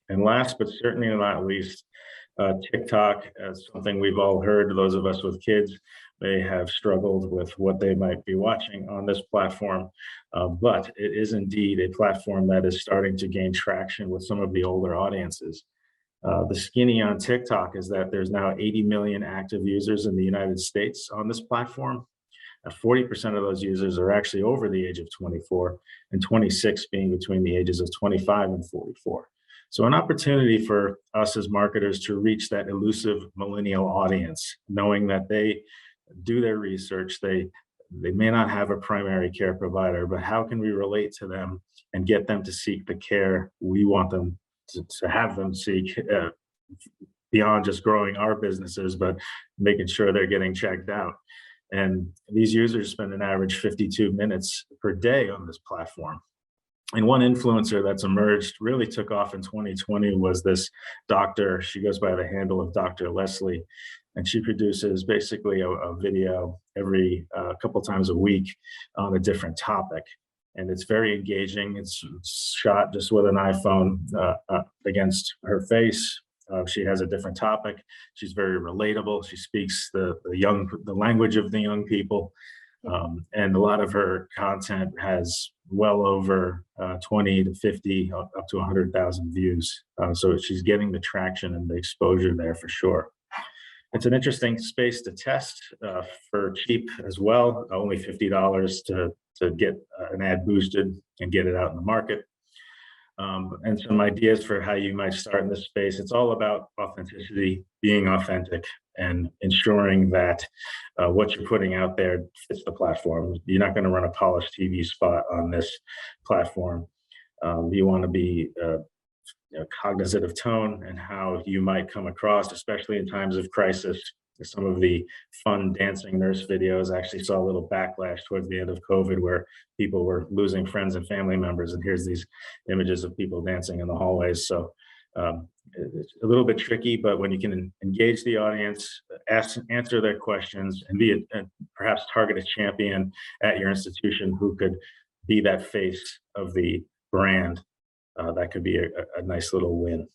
And last but certainly not least, TikTok, as something we've all heard, those of us with kids, they have struggled with what they might be watching on this platform. But it is indeed a platform that is starting to gain traction with some of the older audiences. The skinny on TikTok is that there's now 80 million active users in the United States on this platform. 40% of those users are actually over the age of 24, and 26 being between the ages of 25 and 44. So an opportunity for us as marketers to reach that elusive millennial audience, knowing that they do their research, they may not have a primary care provider, but how can we relate to them and get them to seek the care we want them to have them seek, beyond just growing our businesses, but making sure they're getting checked out. And these users spend an average 52 minutes per day on this platform. And one influencer that's emerged, really took off in 2020, was this doctor. She goes by the handle of Dr. Leslie, and she produces basically a video every couple times a week on a different topic. And it's very engaging. It's shot just with an iPhone against her face. She has a different topic. She's very relatable. She speaks the language of the young people. And a lot of her content has well over 20 to 50, up to 100,000 views. So she's getting the traction and the exposure there for sure. It's an interesting space to test for cheap as well, only $50 to get an ad boosted and get it out in the market. And some ideas for how you might start in this space. It's all about authenticity, being authentic, and ensuring that what you're putting out there fits the platform. You're not going to run a polished TV spot on this platform. You want to be cognizant of tone and how you might come across, especially in times of crisis. Some of the fun dancing nurse videos actually saw a little backlash towards the end of COVID, where people were losing friends and family members. And here's these images of people dancing in the hallways. So it's a little bit tricky, but when you can engage the audience, answer their questions, and perhaps target a champion at your institution who could be that face of the brand, that could be a nice little win.